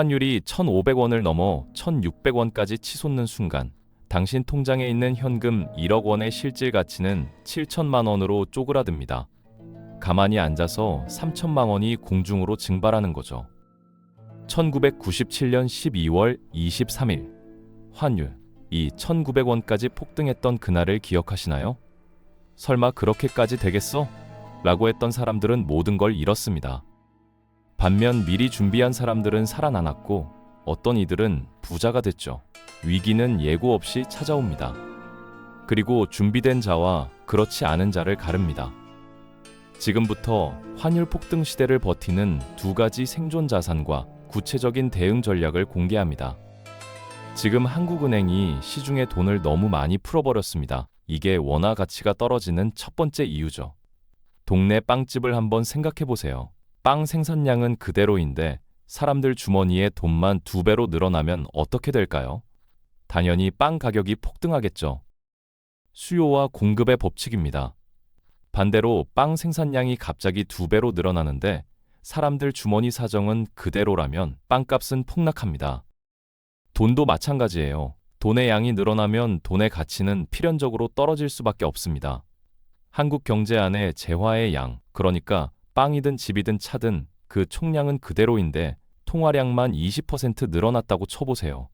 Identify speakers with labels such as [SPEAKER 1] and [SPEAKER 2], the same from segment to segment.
[SPEAKER 1] 환율이 1,500원을 넘어 1,600원까지 치솟는 순간 당신 통장에 있는 현금 1억 원의 실질 가치는 7천만 원으로 쪼그라듭니다. 가만히 앉아서 3천만 원이 공중으로 증발하는 거죠. 1997년 12월 23일 환율 이 1,900원까지 폭등했던 그날을 기억하시나요? 설마 그렇게까지 되겠어? 라고 했던 사람들은 모든 걸 잃었습니다. 반면 미리 준비한 사람들은 살아남았고 어떤 이들은 부자가 됐죠. 위기는 예고 없이 찾아옵니다. 그리고 준비된 자와 그렇지 않은 자를 가릅니다. 지금부터 환율 폭등 시대를 버티는 두 가지 생존 자산과 구체적인 대응 전략을 공개합니다. 지금 한국은행이 시중에 돈을 너무 많이 풀어버렸습니다. 이게 원화 가치가 떨어지는 첫 번째 이유죠. 동네 빵집을 한번 생각해보세요. 빵 생산량은 그대로인데 사람들 주머니에 돈만 2배로 늘어나면 어떻게 될까요? 당연히 빵 가격이 폭등하겠죠. 수요와 공급의 법칙입니다. 반대로 빵 생산량이 갑자기 2배로 늘어나는데 사람들 주머니 사정은 그대로라면 빵값은 폭락합니다. 돈도 마찬가지예요. 돈의 양이 늘어나면 돈의 가치는 필연적으로 떨어질 수밖에 없습니다. 한국 경제 안에 재화의 양, 그러니까 빵이든 집이든 차든 그 총량은 그대로인데 통화량만 20% 늘어났다고 쳐보세요.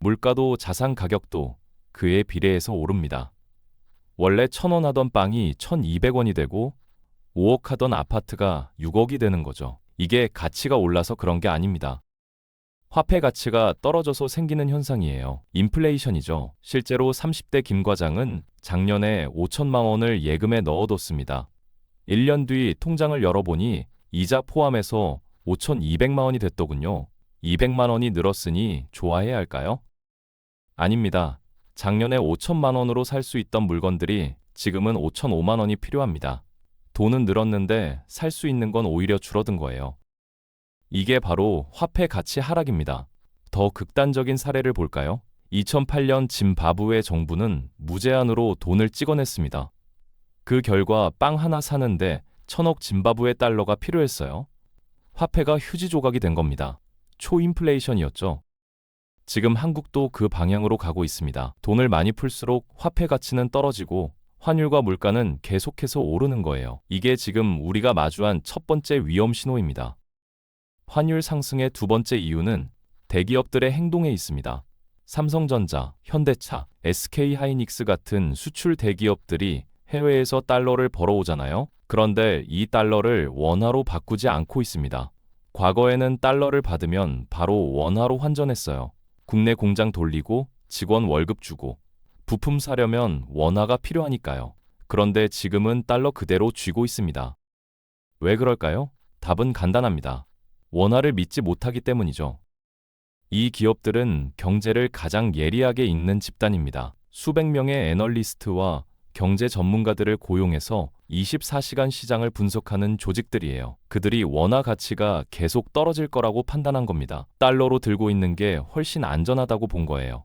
[SPEAKER 1] 물가도 자산 가격도 그에 비례해서 오릅니다. 원래 1,000원 하던 빵이 1,200원이 되고 5억 하던 아파트가 6억이 되는 거죠. 이게 가치가 올라서 그런 게 아닙니다. 화폐 가치가 떨어져서 생기는 현상이에요. 인플레이션이죠. 실제로 30대 김 과장은 작년에 5천만 원을 예금에 넣어뒀습니다. 1년 뒤 통장을 열어보니 이자 포함해서 5,200만 원이 됐더군요. 200만 원이 늘었으니 좋아해야 할까요? 아닙니다. 작년에 5천만 원으로 살 수 있던 물건들이 지금은 5,005만 원이 필요합니다. 돈은 늘었는데 살 수 있는 건 오히려 줄어든 거예요. 이게 바로 화폐 가치 하락입니다. 더 극단적인 사례를 볼까요? 2008년 짐바브웨 정부는 무제한으로 돈을 찍어냈습니다. 그 결과 빵 하나 사는데 1,000억 짐바브웨 달러가 필요했어요. 화폐가 휴지 조각이 된 겁니다. 초인플레이션이었죠. 지금 한국도 그 방향으로 가고 있습니다. 돈을 많이 풀수록 화폐 가치는 떨어지고 환율과 물가는 계속해서 오르는 거예요. 이게 지금 우리가 마주한 첫 번째 위험 신호입니다. 환율 상승의 두 번째 이유는 대기업들의 행동에 있습니다. 삼성전자, 현대차, SK하이닉스 같은 수출 대기업들이 해외에서 달러를 벌어오잖아요. 그런데 이 달러를 원화로 바꾸지 않고 있습니다. 과거에는 달러를 받으면 바로 원화로 환전했어요. 국내 공장 돌리고 직원 월급 주고 부품 사려면 원화가 필요하니까요. 그런데 지금은 달러 그대로 쥐고 있습니다. 왜 그럴까요? 답은 간단합니다. 원화를 믿지 못하기 때문이죠. 이 기업들은 경제를 가장 예리하게 읽는 집단입니다. 수백 명의 애널리스트와 경제 전문가들을 고용해서 24시간 시장을 분석하는 조직들이에요. 그들이 원화 가치가 계속 떨어질 거라고 판단한 겁니다. 달러로 들고 있는 게 훨씬 안전하다고 본 거예요.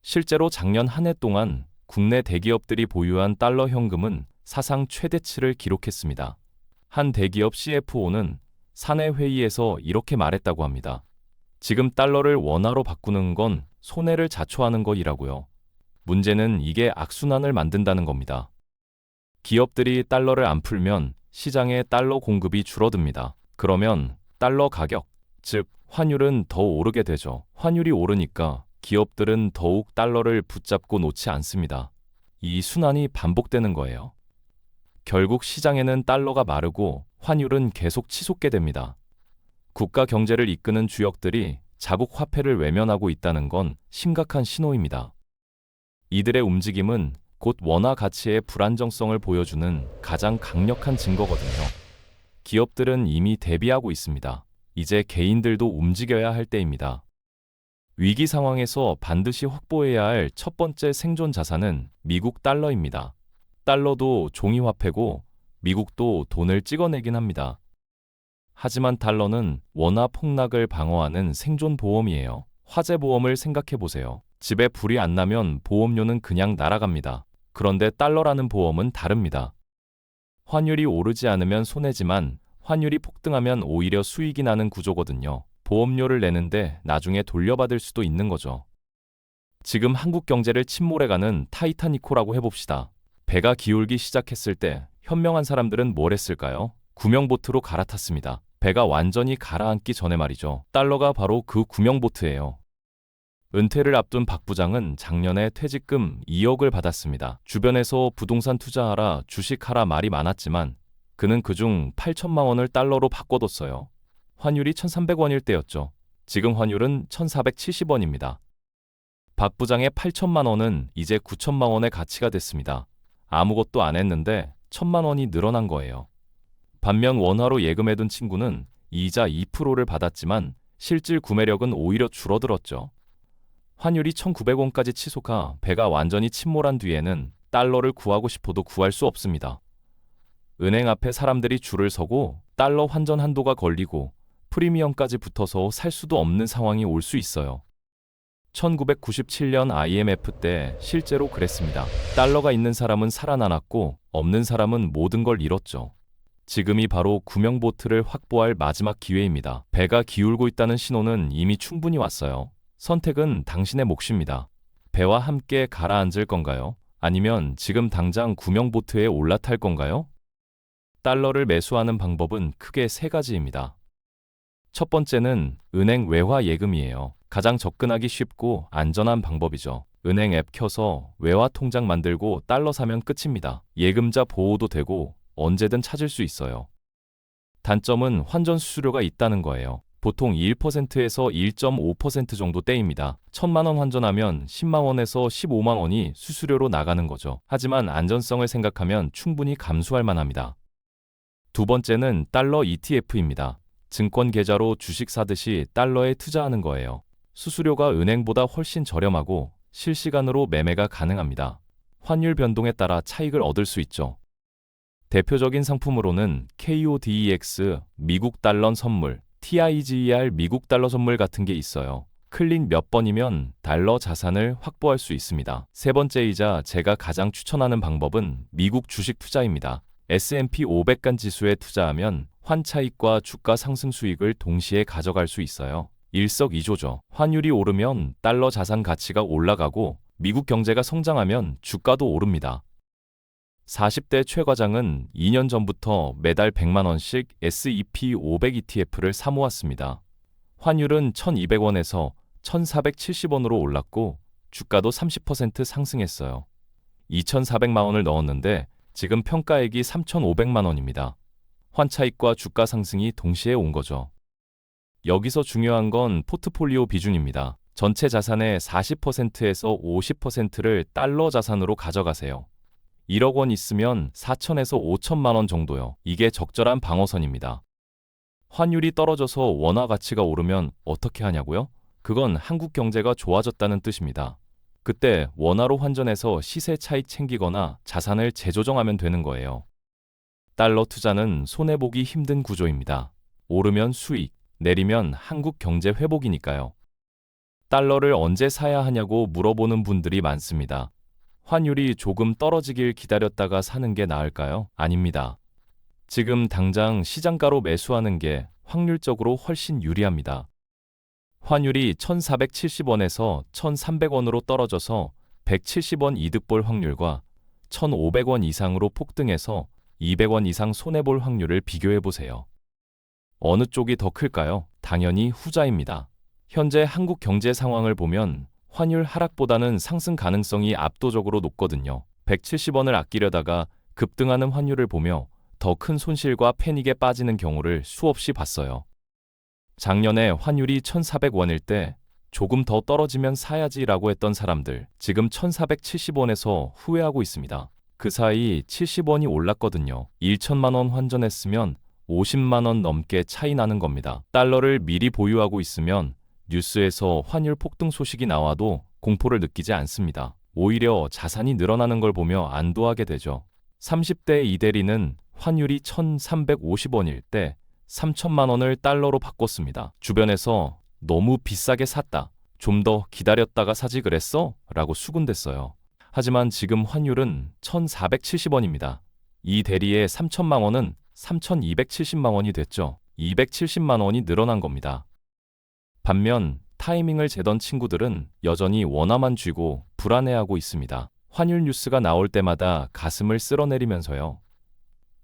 [SPEAKER 1] 실제로 작년 한 해 동안 국내 대기업들이 보유한 달러 현금은 사상 최대치를 기록했습니다. 한 대기업 CFO는 사내 회의에서 이렇게 말했다고 합니다. 지금 달러를 원화로 바꾸는 건 손해를 자초하는 거이라고요. 문제는 이게 악순환을 만든다는 겁니다. 기업들이 달러를 안 풀면 시장에 달러 공급이 줄어듭니다. 그러면 달러 가격, 즉 환율은 더 오르게 되죠. 환율이 오르니까 기업들은 더욱 달러를 붙잡고 놓지 않습니다. 이 순환이 반복되는 거예요. 결국 시장에는 달러가 마르고 환율은 계속 치솟게 됩니다. 국가 경제를 이끄는 주역들이 자국 화폐를 외면하고 있다는 건 심각한 신호입니다. 이들의 움직임은 곧 원화 가치의 불안정성을 보여주는 가장 강력한 증거거든요. 기업들은 이미 대비하고 있습니다. 이제 개인들도 움직여야 할 때입니다. 위기 상황에서 반드시 확보해야 할 첫 번째 생존 자산은 미국 달러입니다. 달러도 종이화폐고 미국도 돈을 찍어내긴 합니다. 하지만 달러는 원화 폭락을 방어하는 생존 보험이에요. 화재 보험을 생각해 보세요. 집에 불이 안 나면 보험료는 그냥 날아갑니다. 그런데 달러라는 보험은 다릅니다. 환율이 오르지 않으면 손해지만 환율이 폭등하면 오히려 수익이 나는 구조거든요. 보험료를 내는데 나중에 돌려받을 수도 있는 거죠. 지금 한국 경제를 침몰해가는 타이타니코라고 해봅시다. 배가 기울기 시작했을 때 현명한 사람들은 뭘 했을까요? 구명보트로 갈아탔습니다. 배가 완전히 가라앉기 전에 말이죠. 달러가 바로 그 구명보트예요. 은퇴를 앞둔 박 부장은 작년에 퇴직금 2억을 받았습니다. 주변에서 부동산 투자하라, 주식하라 말이 많았지만 그는 그중 8천만 원을 달러로 바꿔뒀어요. 환율이 1,300원일 때였죠. 지금 환율은 1,470원입니다. 박 부장의 8천만 원은 이제 9천만 원의 가치가 됐습니다. 아무것도 안 했는데 1,000만 원이 늘어난 거예요. 반면 원화로 예금해둔 친구는 이자 2%를 받았지만 실질 구매력은 오히려 줄어들었죠. 환율이 1,900원까지 치솟아 배가 완전히 침몰한 뒤에는 달러를 구하고 싶어도 구할 수 없습니다. 은행 앞에 사람들이 줄을 서고 달러 환전 한도가 걸리고 프리미엄까지 붙어서 살 수도 없는 상황이 올 수 있어요. 1997년 IMF 때 실제로 그랬습니다. 달러가 있는 사람은 살아남았고 없는 사람은 모든 걸 잃었죠. 지금이 바로 구명보트를 확보할 마지막 기회입니다. 배가 기울고 있다는 신호는 이미 충분히 왔어요. 선택은 당신의 몫입니다. 배와 함께 가라앉을 건가요? 아니면 지금 당장 구명보트에 올라탈 건가요? 달러를 매수하는 방법은 크게 세 가지입니다. 첫 번째는 은행 외화 예금이에요. 가장 접근하기 쉽고 안전한 방법이죠. 은행 앱 켜서 외화 통장 만들고 달러 사면 끝입니다. 예금자 보호도 되고 언제든 찾을 수 있어요. 단점은 환전 수수료가 있다는 거예요. 보통 1%에서 1.5% 정도 떼입니다. 1,000만 원 환전하면 10만 원에서 15만 원이 수수료로 나가는 거죠. 하지만 안전성을 생각하면 충분히 감수할 만합니다. 두 번째는 달러 ETF입니다. 증권 계좌로 주식 사듯이 달러에 투자하는 거예요. 수수료가 은행보다 훨씬 저렴하고 실시간으로 매매가 가능합니다. 환율 변동에 따라 차익을 얻을 수 있죠. 대표적인 상품으로는 KODEX, 미국 달러 선물, TIGER 미국 달러 선물 같은 게 있어요. 클릭 몇 번이면 달러 자산을 확보할 수 있습니다. 세 번째이자 제가 가장 추천하는 방법은 미국 주식 투자입니다. S&P 500간 지수에 투자하면 환차익과 주가 상승 수익을 동시에 가져갈 수 있어요. 일석이조죠. 환율이 오르면 달러 자산 가치가 올라가고 미국 경제가 성장하면 주가도 오릅니다. 40대 최 과장은 2년 전부터 매달 100만 원씩 S&P 500 ETF를 사모았습니다. 환율은 1,200원에서 1,470원으로 올랐고 주가도 30% 상승했어요. 2,400만 원을 넣었는데 지금 평가액이 3,500만 원입니다. 환차익과 주가 상승이 동시에 온 거죠. 여기서 중요한 건 포트폴리오 비중입니다. 전체 자산의 40%에서 50%를 달러 자산으로 가져가세요. 1억 원 있으면 4천에서 5천만 원 정도요. 이게 적절한 방어선입니다. 환율이 떨어져서 원화 가치가 오르면 어떻게 하냐고요? 그건 한국 경제가 좋아졌다는 뜻입니다. 그때 원화로 환전해서 시세 차익 챙기거나 자산을 재조정하면 되는 거예요. 달러 투자는 손해보기 힘든 구조입니다. 오르면 수익, 내리면 한국 경제 회복이니까요. 달러를 언제 사야 하냐고 물어보는 분들이 많습니다. 환율이 조금 떨어지길 기다렸다가 사는 게 나을까요? 아닙니다. 지금 당장 시장가로 매수하는 게 확률적으로 훨씬 유리합니다. 환율이 1,470원에서 1,300원으로 떨어져서 170원 이득 볼 확률과 1,500원 이상으로 폭등해서 200원 이상 손해볼 확률을 비교해 보세요. 어느 쪽이 더 클까요? 당연히 후자입니다. 현재 한국 경제 상황을 보면 환율 하락보다는 상승 가능성이 압도적으로 높거든요. 170원을 아끼려다가 급등하는 환율을 보며 더 큰 손실과 패닉에 빠지는 경우를 수없이 봤어요. 작년에 환율이 1,400원일 때 조금 더 떨어지면 사야지라고 했던 사람들, 지금 1,470원에서 후회하고 있습니다. 그 사이 70원이 올랐거든요. 1천만 원 환전했으면 50만 원 넘게 차이 나는 겁니다. 달러를 미리 보유하고 있으면 뉴스에서 환율 폭등 소식이 나와도 공포를 느끼지 않습니다. 오히려 자산이 늘어나는 걸 보며 안도하게 되죠. 30대 이대리는 환율이 1,350원일 때 3천만 원을 달러로 바꿨습니다. 주변에서 너무 비싸게 샀다. 좀 더 기다렸다가 사지 그랬어? 라고 수군댔어요. 하지만 지금 환율은 1,470원입니다. 이 대리의 3천만 원은 3,270만 원이 됐죠. 270만 원이 늘어난 겁니다. 반면 타이밍을 재던 친구들은 여전히 원화만 쥐고 불안해하고 있습니다. 환율 뉴스가 나올 때마다 가슴을 쓸어내리면서요.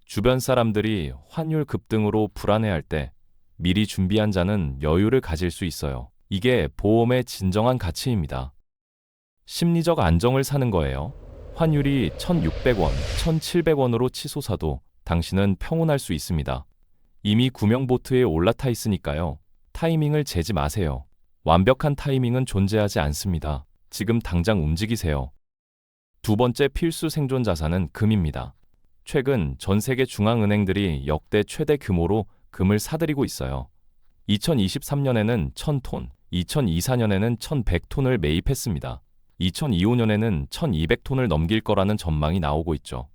[SPEAKER 1] 주변 사람들이 환율 급등으로 불안해할 때 미리 준비한 자는 여유를 가질 수 있어요. 이게 보험의 진정한 가치입니다. 심리적 안정을 사는 거예요. 환율이 1,600원, 1,700원으로 치솟아도 당신은 평온할 수 있습니다. 이미 구명보트에 올라타 있으니까요. 타이밍을 재지 마세요. 완벽한 타이밍은 존재하지 않습니다. 지금 당장 움직이세요. 두 번째 필수 생존 자산은 금입니다. 최근 전 세계 중앙은행들이 역대 최대 규모로 금을 사들이고 있어요. 2023년에는 1,000톤, 2024년에는 1,100톤을 매입했습니다. 2025년에는 1,200톤을 넘길 거라는 전망이 나오고 있죠.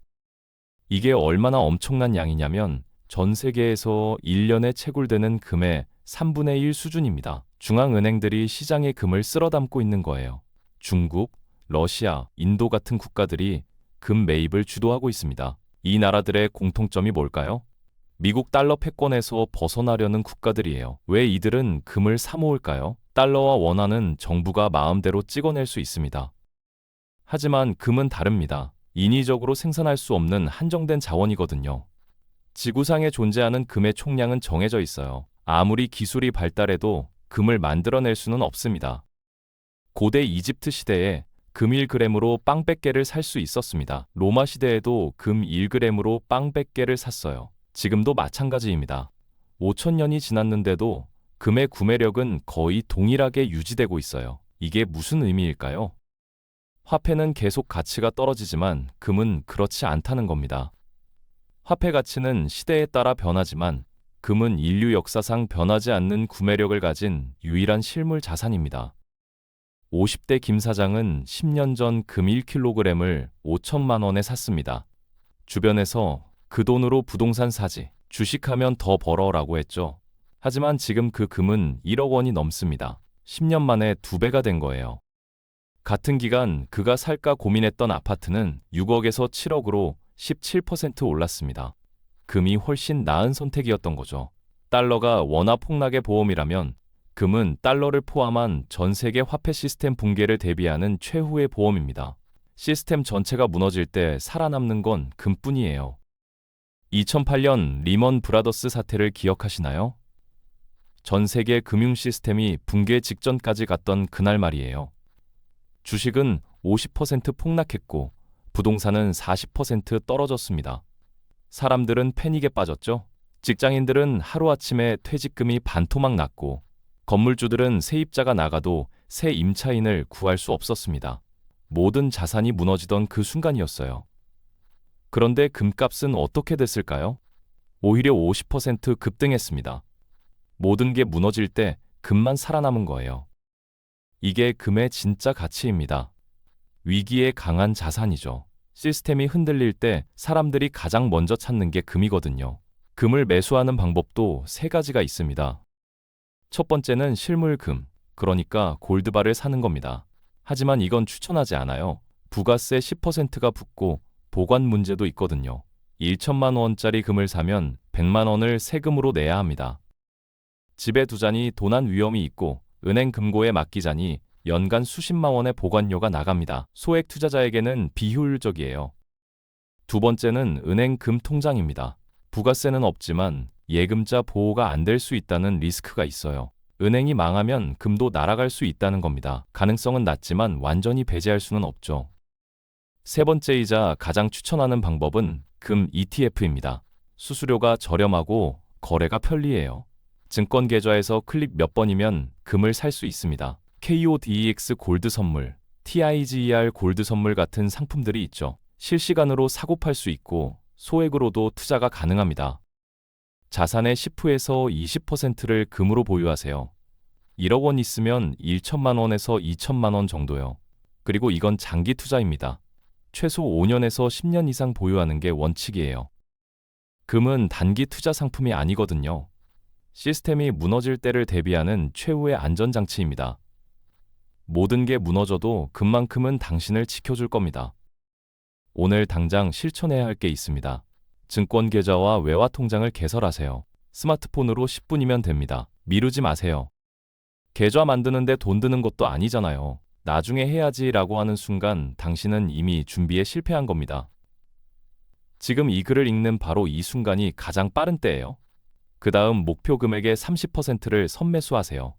[SPEAKER 1] 이게 얼마나 엄청난 양이냐면 전 세계에서 1년에 채굴되는 금의 3분의 1 수준입니다. 중앙은행들이 시장에 금을 쓸어 담고 있는 거예요. 중국, 러시아, 인도 같은 국가들이 금 매입을 주도하고 있습니다. 이 나라들의 공통점이 뭘까요? 미국 달러 패권에서 벗어나려는 국가들이에요. 왜 이들은 금을 사 모을까요? 달러와 원화는 정부가 마음대로 찍어낼 수 있습니다. 하지만 금은 다릅니다. 인위적으로 생산할 수 없는 한정된 자원이거든요. 지구상에 존재하는 금의 총량은 정해져 있어요. 아무리 기술이 발달해도 금을 만들어낼 수는 없습니다. 고대 이집트 시대에 금 1g으로 빵 100개를 살 수 있었습니다. 로마 시대에도 금 1g으로 빵 100개를 샀어요. 지금도 마찬가지입니다. 5,000년이 지났는데도 금의 구매력은 거의 동일하게 유지되고 있어요. 이게 무슨 의미일까요? 화폐는 계속 가치가 떨어지지만 금은 그렇지 않다는 겁니다. 화폐 가치는 시대에 따라 변하지만 금은 인류 역사상 변하지 않는 구매력을 가진 유일한 실물 자산입니다. 50대 김 사장은 10년 전 금 1kg을 5천만 원에 샀습니다. 주변에서 그 돈으로 부동산 사지, 주식하면 더 벌어라고 했죠. 하지만 지금 그 금은 1억 원이 넘습니다. 10년 만에 2배가 된 거예요. 같은 기간 그가 살까 고민했던 아파트는 6억에서 7억으로 17% 올랐습니다. 금이 훨씬 나은 선택이었던 거죠. 달러가 원화 폭락의 보험이라면 금은 달러를 포함한 전 세계 화폐 시스템 붕괴를 대비하는 최후의 보험입니다. 시스템 전체가 무너질 때 살아남는 건 금뿐이에요. 2008년 리먼 브라더스 사태를 기억하시나요? 전 세계 금융 시스템이 붕괴 직전까지 갔던 그날 말이에요. 주식은 50% 폭락했고 부동산은 40% 떨어졌습니다. 사람들은 패닉에 빠졌죠. 직장인들은 하루아침에 퇴직금이 반토막 났고 건물주들은 세입자가 나가도 새 임차인을 구할 수 없었습니다. 모든 자산이 무너지던 그 순간이었어요. 그런데 금값은 어떻게 됐을까요? 오히려 50% 급등했습니다. 모든 게 무너질 때 금만 살아남은 거예요. 이게 금의 진짜 가치입니다. 위기에 강한 자산이죠. 시스템이 흔들릴 때 사람들이 가장 먼저 찾는 게 금이거든요. 금을 매수하는 방법도 3가지가 있습니다. 첫 번째는 실물금, 그러니까 골드바를 사는 겁니다. 하지만 이건 추천하지 않아요. 부가세 10%가 붙고 보관 문제도 있거든요. 1천만 원짜리 금을 사면 100만 원을 세금으로 내야 합니다. 집에 두자니 도난 위험이 있고 은행 금고에 맡기자니 연간 수십만 원의 보관료가 나갑니다. 소액 투자자에게는 비효율적이에요. 두 번째는 은행 금 통장입니다. 부가세는 없지만 예금자 보호가 안 될 수 있다는 리스크가 있어요. 은행이 망하면 금도 날아갈 수 있다는 겁니다. 가능성은 낮지만 완전히 배제할 수는 없죠. 세 번째이자 가장 추천하는 방법은 금 ETF입니다. 수수료가 저렴하고 거래가 편리해요. 증권 계좌에서 클릭 몇 번이면 금을 살 수 있습니다. KODEX 골드 선물, TIGER 골드 선물 같은 상품들이 있죠. 실시간으로 사고 팔 수 있고 소액으로도 투자가 가능합니다. 자산의 10%에서 20%를 금으로 보유하세요. 1억 원 있으면 1천만 원에서 2천만 원 정도요. 그리고 이건 장기 투자입니다. 최소 5년에서 10년 이상 보유하는 게 원칙이에요. 금은 단기 투자 상품이 아니거든요. 시스템이 무너질 때를 대비하는 최후의 안전장치입니다. 모든 게 무너져도 금만큼은 당신을 지켜줄 겁니다. 오늘 당장 실천해야 할 게 있습니다. 증권 계좌와 외화 통장을 개설하세요. 스마트폰으로 10분이면 됩니다. 미루지 마세요. 계좌 만드는데 돈 드는 것도 아니잖아요. 나중에 해야지라고 하는 순간 당신은 이미 준비에 실패한 겁니다. 지금 이 글을 읽는 바로 이 순간이 가장 빠른 때예요. 그 다음 목표 금액의 30%를 선매수하세요.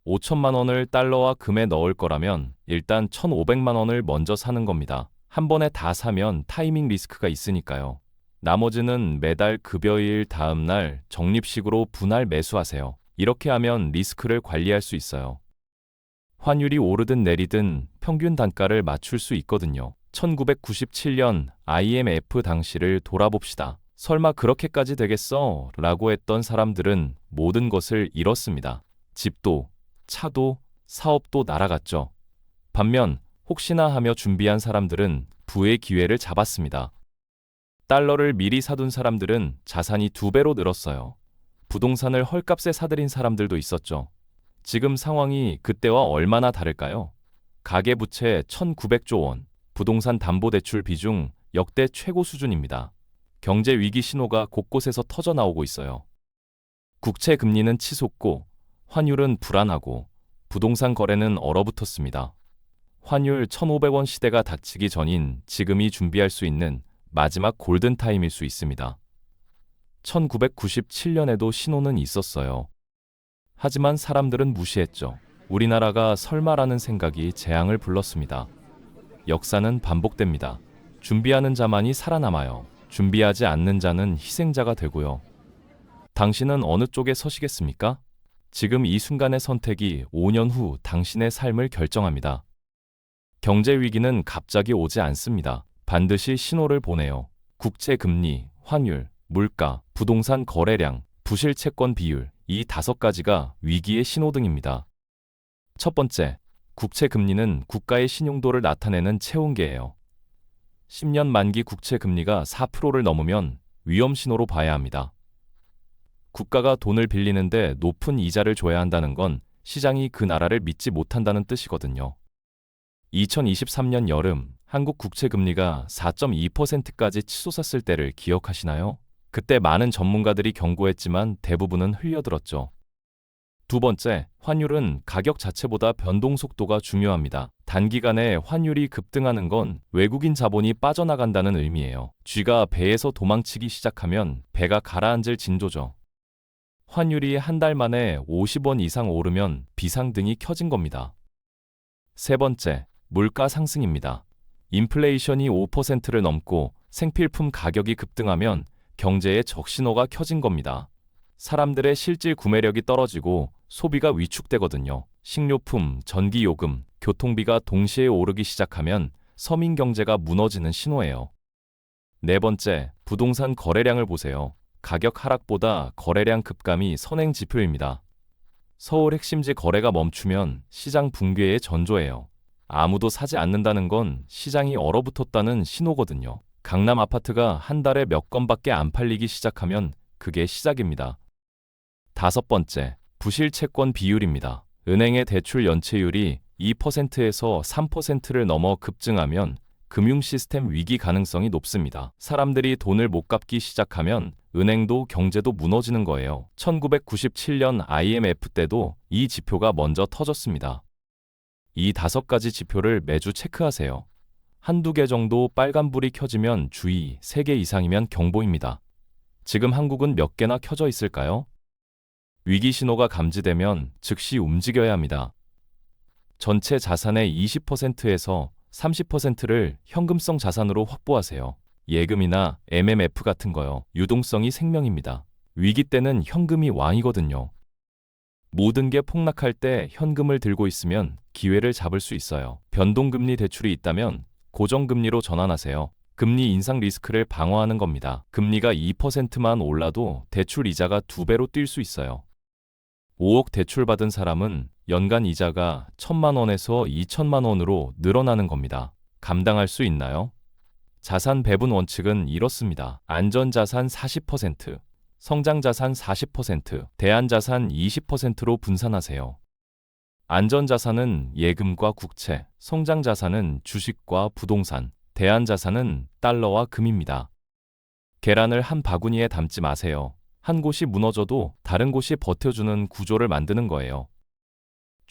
[SPEAKER 1] 5천만 원을 달러와 금에 넣을 거라면 일단 1,500만 원을 먼저 사는 겁니다. 한 번에 다 사면 타이밍 리스크가 있으니까요. 나머지는 매달 급여일 다음 날 적립식으로 분할 매수하세요. 이렇게 하면 리스크를 관리할 수 있어요. 환율이 오르든 내리든 평균 단가를 맞출 수 있거든요. 1997년 IMF 당시를 돌아봅시다. 설마 그렇게까지 되겠어? 라고 했던 사람들은 모든 것을 잃었습니다. 집도, 차도, 사업도 날아갔죠. 반면 혹시나 하며 준비한 사람들은 부의 기회를 잡았습니다. 달러를 미리 사둔 사람들은 자산이 2배로 늘었어요. 부동산을 헐값에 사들인 사람들도 있었죠. 지금 상황이 그때와 얼마나 다를까요? 가계부채 1,900조 원, 부동산 담보대출 비중 역대 최고 수준입니다. 경제 위기 신호가 곳곳에서 터져나오고 있어요. 국채 금리는 치솟고 환율은 불안하고 부동산 거래는 얼어붙었습니다. 환율 1,500원 시대가 닥치기 전인 지금이 준비할 수 있는 마지막 골든타임일 수 있습니다. 1997년에도 신호는 있었어요. 하지만 사람들은 무시했죠. 우리나라가 설마라는 생각이 재앙을 불렀습니다. 역사는 반복됩니다. 준비하는 자만이 살아남아요. 준비하지 않는 자는 희생자가 되고요. 당신은 어느 쪽에 서시겠습니까? 지금 이 순간의 선택이 5년 후 당신의 삶을 결정합니다. 경제 위기는 갑자기 오지 않습니다. 반드시 신호를 보내요. 국채 금리, 환율, 물가, 부동산 거래량, 부실 채권 비율, 이 5가지가 위기의 신호등입니다. 첫 번째, 국채 금리는 국가의 신용도를 나타내는 체온계예요. 10년 만기 국채 금리가 4%를 넘으면 위험 신호로 봐야 합니다. 국가가 돈을 빌리는데 높은 이자를 줘야 한다는 건 시장이 그 나라를 믿지 못한다는 뜻이거든요. 2023년 여름 한국 국채 금리가 4.2%까지 치솟았을 때를 기억하시나요? 그때 많은 전문가들이 경고했지만 대부분은 흘려들었죠. 두 번째, 환율은 가격 자체보다 변동 속도가 중요합니다. 단기간에 환율이 급등하는 건 외국인 자본이 빠져나간다는 의미예요. 쥐가 배에서 도망치기 시작하면 배가 가라앉을 징조죠. 환율이 한 달 만에 50원 이상 오르면 비상등이 켜진 겁니다. 세 번째, 물가 상승입니다. 인플레이션이 5%를 넘고 생필품 가격이 급등하면 경제에 적신호가 켜진 겁니다. 사람들의 실질 구매력이 떨어지고 소비가 위축되거든요. 식료품, 전기요금, 교통비가 동시에 오르기 시작하면 서민 경제가 무너지는 신호예요. 네 번째, 부동산 거래량을 보세요. 가격 하락보다 거래량 급감이 선행 지표입니다. 서울 핵심지 거래가 멈추면 시장 붕괴의 전조예요. 아무도 사지 않는다는 건 시장이 얼어붙었다는 신호거든요. 강남 아파트가 한 달에 몇 건밖에 안 팔리기 시작하면 그게 시작입니다. 다섯 번째, 부실 채권 비율입니다. 은행의 대출 연체율이 2%에서 3%를 넘어 급증하면 금융 시스템 위기 가능성이 높습니다. 사람들이 돈을 못 갚기 시작하면 은행도 경제도 무너지는 거예요. 1997년 IMF 때도 이 지표가 먼저 터졌습니다. 이 5가지 지표를 매주 체크하세요. 한두 개 정도 빨간불이 켜지면 주의, 3개 이상이면 경보입니다. 지금 한국은 몇 개나 켜져 있을까요? 위기 신호가 감지되면 즉시 움직여야 합니다. 전체 자산의 20%에서 30%를 현금성 자산으로 확보하세요. 예금이나 MMF 같은 거요. 유동성이 생명입니다. 위기 때는 현금이 왕이거든요. 모든 게 폭락할 때 현금을 들고 있으면 기회를 잡을 수 있어요. 변동금리 대출이 있다면 고정금리로 전환하세요. 금리 인상 리스크를 방어하는 겁니다. 금리가 2%만 올라도 대출 이자가 2배로 뛸 수 있어요. 5억 대출 받은 사람은 연간 이자가 1,000만 원에서 2,000만 원으로 늘어나는 겁니다. 감당할 수 있나요? 자산 배분 원칙은 이렇습니다. 안전자산 40%, 성장자산 40%, 대안자산 20%로 분산하세요. 안전자산은 예금과 국채, 성장자산은 주식과 부동산, 대안자산은 달러와 금입니다. 계란을 한 바구니에 담지 마세요. 한 곳이 무너져도 다른 곳이 버텨주는 구조를 만드는 거예요.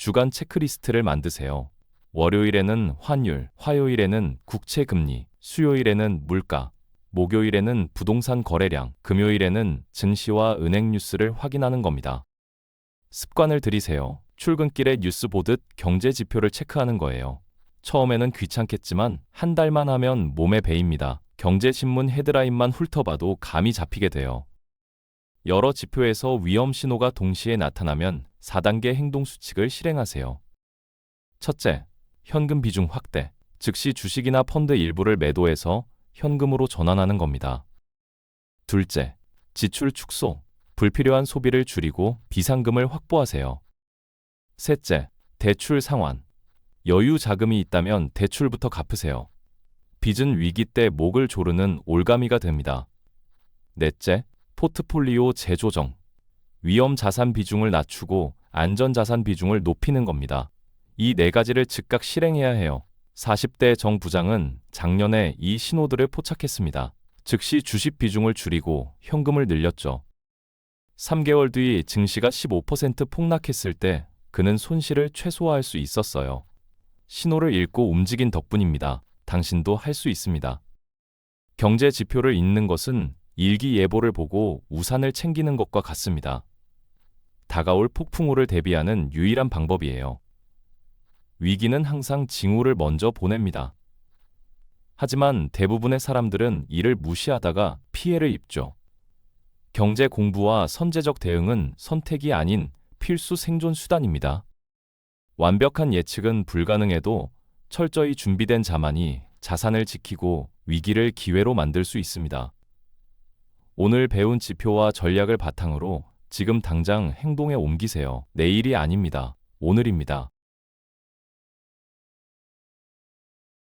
[SPEAKER 1] 주간 체크리스트를 만드세요. 월요일에는 환율, 화요일에는 국채 금리, 수요일에는 물가, 목요일에는 부동산 거래량, 금요일에는 증시와 은행 뉴스를 확인하는 겁니다. 습관을 들이세요. 출근길에 뉴스 보듯 경제 지표를 체크하는 거예요. 처음에는 귀찮겠지만 한 달만 하면 몸에 배입니다. 경제신문 헤드라인만 훑어봐도 감이 잡히게 돼요. 여러 지표에서 위험 신호가 동시에 나타나면 4단계 행동 수칙을 실행하세요. 첫째, 현금 비중 확대. 즉시 주식이나 펀드 일부를 매도해서 현금으로 전환하는 겁니다. 둘째, 지출 축소. 불필요한 소비를 줄이고 비상금을 확보하세요. 셋째, 대출 상환. 여유 자금이 있다면 대출부터 갚으세요. 빚은 위기 때 목을 조르는 올가미가 됩니다. 넷째, 포트폴리오 재조정. 위험 자산 비중을 낮추고 안전 자산 비중을 높이는 겁니다. 이 네 가지를 즉각 실행해야 해요. 40대 정 부장은 작년에 이 신호들을 포착했습니다. 즉시 주식 비중을 줄이고 현금을 늘렸죠. 3개월 뒤 증시가 15% 폭락했을 때 그는 손실을 최소화할 수 있었어요. 신호를 읽고 움직인 덕분입니다. 당신도 할 수 있습니다. 경제 지표를 읽는 것은 일기예보를 보고 우산을 챙기는 것과 같습니다. 다가올 폭풍우를 대비하는 유일한 방법이에요. 위기는 항상 징후를 먼저 보냅니다. 하지만 대부분의 사람들은 이를 무시하다가 피해를 입죠. 경제 공부와 선제적 대응은 선택이 아닌 필수 생존 수단입니다. 완벽한 예측은 불가능해도 철저히 준비된 자만이 자산을 지키고 위기를 기회로 만들 수 있습니다. 오늘 배운 지표와 전략을 바탕으로 지금 당장 행동에 옮기세요. 내일이 아닙니다. 오늘입니다.